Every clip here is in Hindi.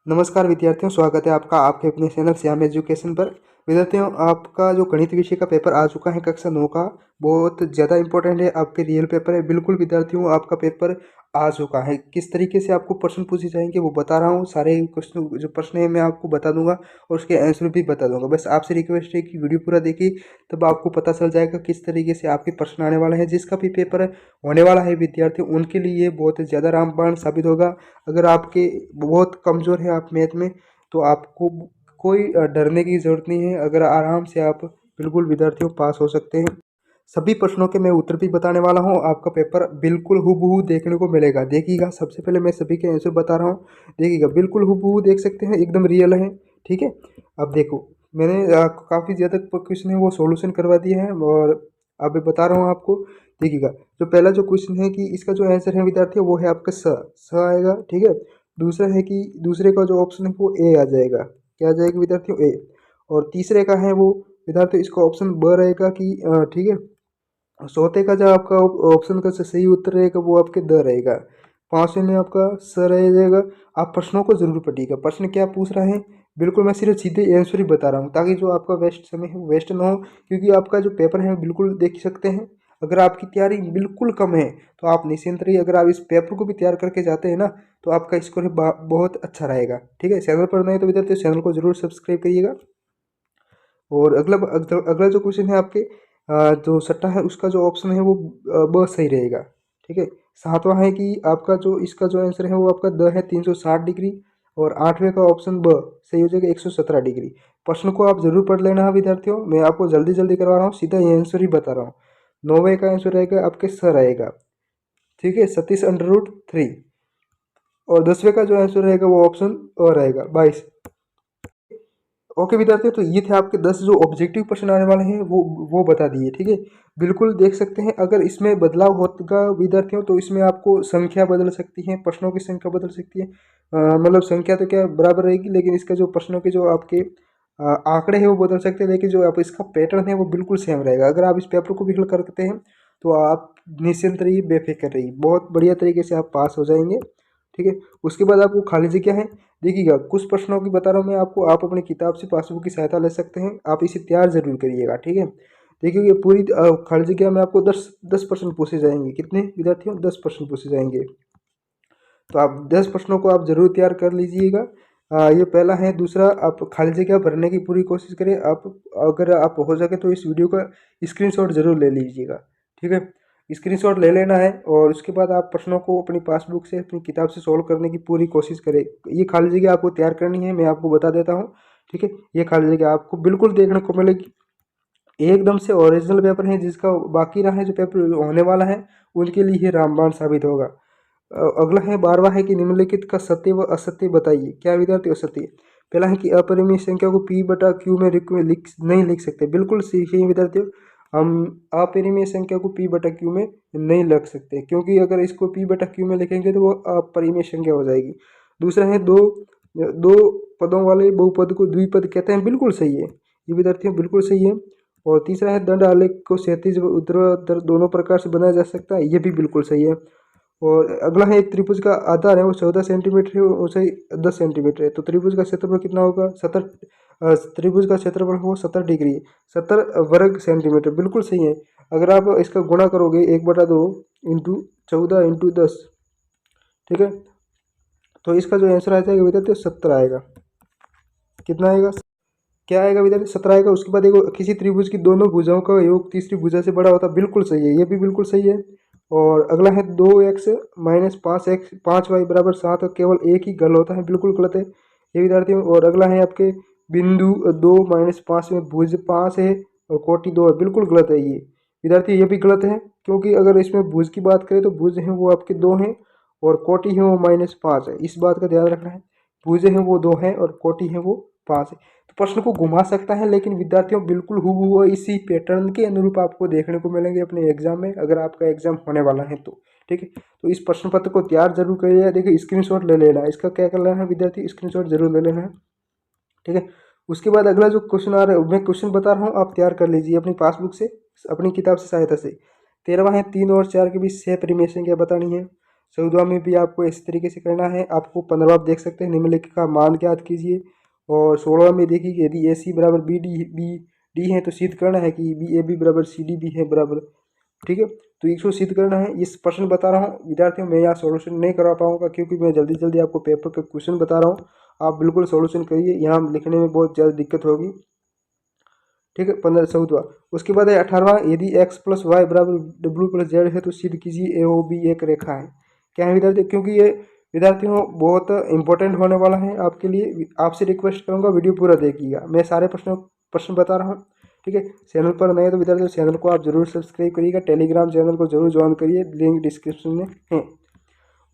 नमस्कार विद्यार्थियों, स्वागत है आपका आपके अपने चैनल श्याम एजुकेशन पर। विद्यार्थियों, आपका जो गणित विषय का पेपर आ चुका है कक्षा 9 का, बहुत ज़्यादा इंपॉर्टेंट है। आपके रियल पेपर है। बिल्कुल विद्यार्थियों, आपका पेपर आ चुका है। किस तरीके से आपको प्रश्न पूछे जाएंगे वो बता रहा हूँ। सारे क्वेश्चन जो प्रश्न है मैं आपको बता दूंगा और उसके आंसर भी बता दूंगा। बस आपसे रिक्वेस्ट है कि वीडियो पूरा देखिए, तब आपको पता चल जाएगा किस तरीके से आपके प्रश्न आने वाले हैं। जिसका भी पेपर होने वाला है विद्यार्थियों, उनके लिए ये बहुत ज़्यादा रामबाण साबित होगा। अगर आपके बहुत कमज़ोर है आप मैथ में, तो आपको कोई डरने की ज़रूरत नहीं है। अगर आराम से आप बिल्कुल विद्यार्थियों पास हो सकते हैं। सभी प्रश्नों के मैं उत्तर भी बताने वाला हूँ। आपका पेपर बिल्कुल हूबहू देखने को मिलेगा। देखिएगा, सबसे पहले मैं सभी के आंसर बता रहा हूँ। देखिएगा, बिल्कुल हूबहू देख सकते हैं, एकदम रियल है। ठीक है, अब देखो, मैंने काफ़ी ज़्यादा क्वेश्चन है वो सॉल्यूशन करवा दिए हैं और अब बता रहा हूँ आपको। देखिएगा, जो पहला जो क्वेश्चन है कि इसका जो आंसर है विद्यार्थियों वो है आपका स आएगा। ठीक है, दूसरा है कि दूसरे का जो ऑप्शन है वो ए आ जाएगा। क्या आ जाएगा विद्यार्थियों? ए। और तीसरे का है वो विद्यार्थियों इसका ऑप्शन ब रहेगा कि ठीक है, चौथे का जो आपका ऑप्शन का सही उत्तर रहेगा वो आपके द रहेगा। पांचवें में आपका स रह जाएगा। आप प्रश्नों को जरूर पढ़िएगा, प्रश्न क्या पूछ रहे हैं। बिल्कुल मैं सिर्फ सीधे आंसर ही बता रहा हूँ ताकि जो आपका वेस्ट समय है वो वेस्ट ना हो, क्योंकि आपका जो पेपर है बिल्कुल देख सकते हैं। अगर आपकी तैयारी बिल्कुल कम है तो आप निश्चिंत रहिए। अगर आप इस पेपर को भी तैयार करके जाते हैं ना, तो आपका स्कोर बहुत अच्छा रहेगा। ठीक है, चैनल पर नए तो विद्यार्थी चैनल को जरूर सब्सक्राइब करिएगा। और अगला अगला जो क्वेश्चन है आपके जो सट्टा है उसका जो ऑप्शन है वो ब सही रहेगा। ठीक है, सातवां है कि आपका जो इसका जो आंसर है वो आपका द है 360 डिग्री। और आठवें का ऑप्शन ब सही हो जाएगा 117 डिग्री। प्रश्न को आप जरूर पढ़ लेना है विद्यार्थियों, मैं आपको जल्दी जल्दी करवा रहा हूँ, सीधा ये आंसर ही बता रहा हूँ। नौवें का आंसर रहेगा आपके स रहेगा। ठीक है, 37√3। और 10वें का जो आंसर रहेगा वो ऑप्शन अ रहेगा 22। ओके विद्यार्थियों, तो ये थे आपके 10 जो ऑब्जेक्टिव क्वेश्चन आने वाले हैं वो बता दिए। ठीक है, बिल्कुल देख सकते हैं। अगर इसमें बदलाव होगा विद्यार्थियों तो इसमें आपको संख्या बदल सकती है, प्रश्नों की संख्या बदल सकती है। मतलब संख्या तो क्या बराबर रहेगी, लेकिन इसका जो प्रश्नों के जो आपके आंकड़े हैं वो बदल सकते हैं, लेकिन जो आप इसका पैटर्न है वो बिल्कुल सेम रहेगा। अगर आप इस पेपर को भी हल करते हैं तो आप निश्चिंत रहिए, बेफिक्र रहिए, बहुत बढ़िया तरीके से आप पास हो जाएंगे। ठीक है, उसके बाद आपको खाली जगह है। देखिएगा, कुछ प्रश्नों की बता रहा हूँ मैं आपको, आप अपनी किताब से पासबुक की सहायता ले सकते हैं। आप इसे तैयार जरूर करिएगा। ठीक है, देखिए ये पूरी खाली जगह में आपको 10% पूछे जाएंगे। कितने विद्यार्थियों? 10% पूछे जाएंगे। तो आप 10 प्रश्नों को आप जरूर तैयार कर लीजिएगा। ये पहला है। दूसरा, आप खाली जगह भरने की पूरी कोशिश करें। आप अगर आप हो सके तो इस वीडियो का स्क्रीनशॉट जरूर ले लीजिएगा। ठीक है, स्क्रीनशॉट ले लेना है और उसके बाद आप प्रश्नों को अपनी पासबुक से अपनी किताब से सॉल्व करने की पूरी कोशिश करें। ये खाली जगह आपको तैयार करनी है, मैं आपको बता देता हूँ। ठीक है, ये खाली जगह आपको बिल्कुल देखने को मिलेगी। एकदम से ओरिजिनल पेपर है। जिसका बाकी रहा है जो पेपर होने वाला है उनके लिए ये रामबाण साबित होगा। अगला है 12वां है कि निम्नलिखित का सत्य व असत्य बताइए। क्या विद्यार्थी? असत्य। पहला है कि अपरिमेय संख्या को p बटा क्यू में नहीं लिख सकते। बिल्कुल सही है विद्यार्थियों, हम अपरिमेय संख्या को p बटा क्यू में नहीं लिख सकते, क्योंकि अगर इसको p बटा क्यू में लिखेंगे तो वो अपरिमेय संख्या हो जाएगी। दूसरा है दो दो पदों वाले बहुपद को द्विपद कहते हैं। बिल्कुल सही है ये विद्यार्थियों, बिल्कुल सही है। और तीसरा है दंड आलेख को क्षैतिज व ऊर्ध्वाधर दोनों प्रकार से बनाया जा सकता है। ये भी बिल्कुल सही है। और अगला है एक त्रिभुज का आधार है वो 14 सेंटीमीटर है, ऊंचाई 10 सेंटीमीटर है, तो त्रिभुज का क्षेत्रफल कितना होगा? 70। त्रिभुज का क्षेत्रफल हो 70 डिग्री, 70 वर्ग सेंटीमीटर। बिल्कुल सही है। अगर आप इसका गुणा करोगे 1/2 इंटू 14 इंटू 10, ठीक है, तो इसका जो आंसर आ जाएगा विद्यार्थी 70 आएगा। कितना आएगा? क्या आएगा विद्यार्थी? 17 आएगा। उसके बाद देखो, किसी त्रिभुज की दोनों भुजाओं का योग तीसरी भुजा से बड़ा होता है। बिल्कुल सही है, ये भी बिल्कुल सही है। और अगला है 2x माइनस 5x 5y बराबर 7, केवल एक ही गल होता है। बिल्कुल गलत है ये विद्यार्थियों। और अगला है आपके बिंदु 2 माइनस 5 में भुज 5 है और कोटि 2 है। बिल्कुल गलत है ये विद्यार्थी, ये भी गलत है, क्योंकि अगर इसमें भुज की बात करें तो भुज हैं वो आपके 2 हैं और कोटि है वो -5 है। इस बात का ध्यान रखना है, भुजे हैं वो 2 हैं और कोटि है वो 5 है। तो प्रश्न को घुमा सकता है, लेकिन विद्यार्थियों बिल्कुल हूबहू इसी पैटर्न के अनुरूप आपको देखने को मिलेंगे अपने एग्जाम में, अगर आपका एग्जाम होने वाला है तो। ठीक है, तो इस प्रश्न पत्र को तैयार जरूर करिएगा। देखिए, स्क्रीनशॉट ले लेना है। इसका क्या करना है विद्यार्थी? स्क्रीनशॉट जरूर ले लेना है। ठीक है, उसके बाद अगला जो क्वेश्चन आ रहा है, मैं क्वेश्चन बता रहा हूँ, आप तैयार कर लीजिए अपनी पासबुक से, अपनी किताब से सहायता से। 13वां है 3 और 4 के बीच सह परिमेय संख्या बतानी है। 14वां में भी आपको इस तरीके से करना है। आपको 15वां आप देख सकते हैं, निम्नलिखित का मान ज्ञात कीजिए। और 16वां में देखिए यदि ए सी बराबर बी डी है तो सिद्ध करना है कि बी ए बी बराबर सी डी भी है बराबर। ठीक है, तो इसको सिद्ध करना है। इस प्रश्न बता रहा हूँ विद्यार्थियों, मैं यहाँ सॉल्यूशन नहीं करा पाऊंगा क्योंकि मैं जल्दी जल्दी आपको पेपर का क्वेश्चन बता रहा हूँ। आप बिल्कुल सॉल्यूशन करिए, यहाँ लिखने में बहुत ज़्यादा दिक्कत होगी। ठीक है, 14वां। उसके बाद है 18वां, यदि x प्लस वाई बराबर डब्ल्यू प्लस जेड है तो सिद्ध कीजिए ए ओ बी एक रेखा है। क्या है विद्यार्थी, क्योंकि ये विद्यार्थियों बहुत इंपॉर्टेंट होने वाला है आपके लिए। आपसे रिक्वेस्ट करूंगा वीडियो पूरा देखिएगा, मैं सारे प्रश्न बता रहा हूँ। ठीक है, चैनल पर नए तो विद्यार्थियों चैनल को आप जरूर सब्सक्राइब करिएगा, टेलीग्राम चैनल को जरूर ज्वाइन करिए, लिंक डिस्क्रिप्शन में है।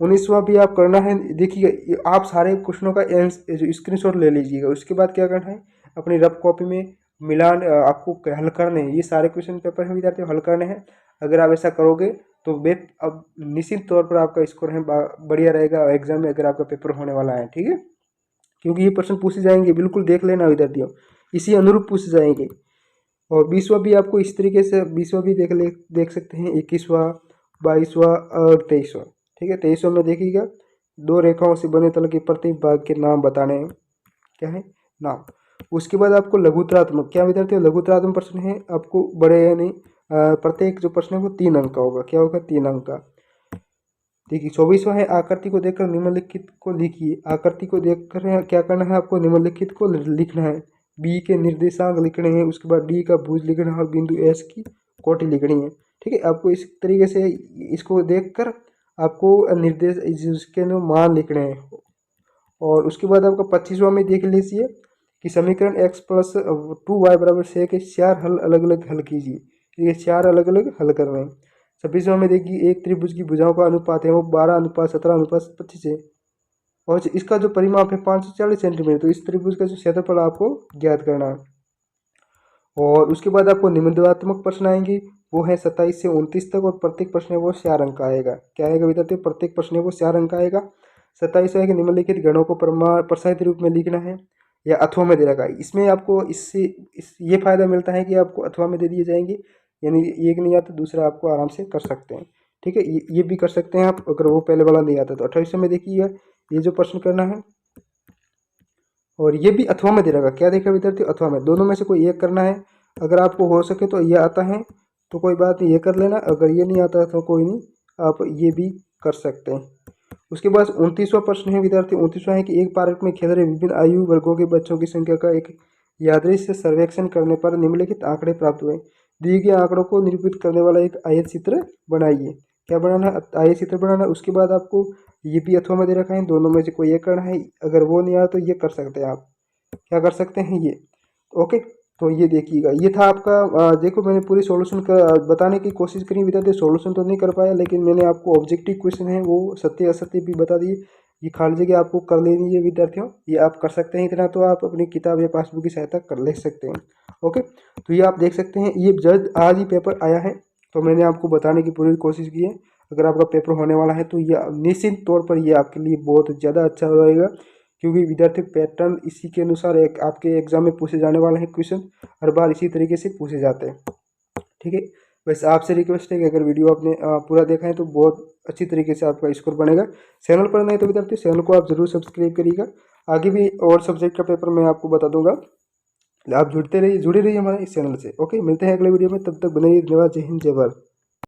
19वां भी आप करना है। देखिए आप सारे क्वेश्चनों का स्क्रीनशॉट ले लीजिएगा। उसके बाद क्या करना है, अपनी रफ कॉपी में मिलान आपको हल करने हैं। ये सारे क्वेश्चन पेपर हैं विद्यार्थियों, हल करने हैं। अगर आप ऐसा करोगे तो अब निश्चित तौर पर आपका स्कोर है बढ़िया रहेगा एग्जाम में, अगर आपका पेपर होने वाला है। ठीक है, क्योंकि ये प्रश्न पूछे जाएंगे, बिल्कुल देख लेना विद्यार्थियों, इसी अनुरूप पूछे जाएंगे। और 20वां भी आपको इस तरीके से 20वां भी देख सकते हैं, 21वां, 22वां और 23वां। ठीक है, 23वां में देखिएगा, दो रेखाओं से बने तल के प्रत्येक भाग के नाम बताने हैं। क्या है, नाम। उसके बाद आपको लघुतरात्मक, क्या विद्यार्थियों लघुतरात्मक प्रश्न है, आपको बड़े यानी प्रत्येक जो प्रश्न है वो 3 अंक का होगा। क्या होगा, 3 अंक का। देखिए 24वां है, आकृति को देखकर निम्नलिखित को लिखिए। आकृति को देखकर क्या करना है, आपको निम्नलिखित को लिखना है। बी के निर्देशांक लिखने हैं, उसके बाद डी का भुज लिखना है और बिंदु एस की कोटि लिखनी है। ठीक है, आपको इस तरीके से इसको देखकर आपको निर्देश इसके मान लिखने हैं। और उसके बाद आपका 25वां में देख लीजिए कि समीकरण x प्लस 2y बराबर 6 के 4 हल अलग अलग हल कीजिए। ये 4 अलग अलग हल कर रहे हैं। 26वां में देखिए एक त्रिभुज की भुजाओं का अनुपात है वो 12:17:25 है। और इसका जो परिमाप है 540 सेंटीमीटर। तो इस त्रिभुज का जो क्षेत्रफल आपको ज्ञात करना है। और उसके बाद आपको निबंधात्मक प्रश्न आएंगे, वो है 27 से 29 तक, और प्रत्येक प्रश्न है वो 4 अंक का आएगा। क्या आएगा विद्यार्थी, प्रत्येक प्रश्न है वो 4 अंक का आएगा। 27 है कि निम्नलिखित गणों को प्रसारित रूप में लिखना है या अथवा में दे रखा है। इसमें आपको ये फायदा मिलता है कि आपको अथवा में दे दिए जाएंगे, यानी एक नहीं आता दूसरा आपको आराम से कर सकते हैं। ठीक है, ये भी कर सकते हैं आप, अगर वो पहले वाला नहीं आता तो। 28 में देखिएगा ये जो प्रश्न करना है, और ये भी अथवा में दे रखा। क्या देखा विद्यार्थी, अथवा में, दोनों में से कोई एक करना है। अगर आपको हो सके तो ये आता है तो कोई बात नहीं, ये कर लेना। अगर ये नहीं आता तो कोई नहीं, आप ये भी कर सकते हैं। उसके बाद 29वां प्रश्न है विद्यार्थी, 29वां है कि एक पार्क में खेल रहे विभिन्न आयु वर्गों के बच्चों की संख्या का एक यादृच्छिक सर्वेक्षण करने पर निम्नलिखित आंकड़े प्राप्त हुए। दिए गए आंकड़ों को निरूपित करने वाला एक आयत चित्र बनाइए। क्या बनाना है, आयत चित्र बनाना। उसके बाद आपको ये भी अथवा में दे रखा है, दोनों में से कोई एक करना है। अगर वो नहीं आया तो ये कर सकते हैं आप, क्या कर सकते हैं ये। ओके, तो ये देखिएगा, ये था आपका देखो मैंने पूरी सॉल्यूशन का बताने की कोशिश करी विद्यार्थी, सॉल्यूशन तो नहीं कर पाया, लेकिन मैंने आपको ऑब्जेक्टिव क्वेश्चन है वो सत्य असत्य भी बता दिए। ये खाली जगह आपको कर लेनी है विद्यार्थियों, ये आप कर सकते हैं। इतना तो आप अपनी किताब या पासबुक की सहायता कर ले सकते हैं। ओके, तो ये आप देख सकते हैं, ये जल्द आज ही पेपर आया है, तो मैंने आपको बताने की पूरी कोशिश की है। अगर आपका पेपर होने वाला है तो ये निश्चित तौर पर ये आपके लिए बहुत ज़्यादा अच्छा रहेगा, क्योंकि विद्यार्थी पैटर्न इसी के अनुसार एक आपके एग्जाम में पूछे जाने वाले हैं क्वेश्चन, हर बार इसी तरीके से पूछे जाते हैं। ठीक है, वैसे आपसे रिक्वेस्ट है कि अगर वीडियो आपने पूरा देखा है तो बहुत अच्छी तरीके से आपका स्कोर बनेगा। चैनल पर नहीं तो विद्यार्थी चैनल को आप जरूर सब्सक्राइब करिएगा, आगे भी और सब्जेक्ट का पेपर मैं आपको बता दूंगा। आप जुड़े रहिए हमारे इस चैनल से। ओके, मिलते हैं अगले वीडियो में, तब तक बने रहिए। धन्यवाद, जय हिंद, जय भारत।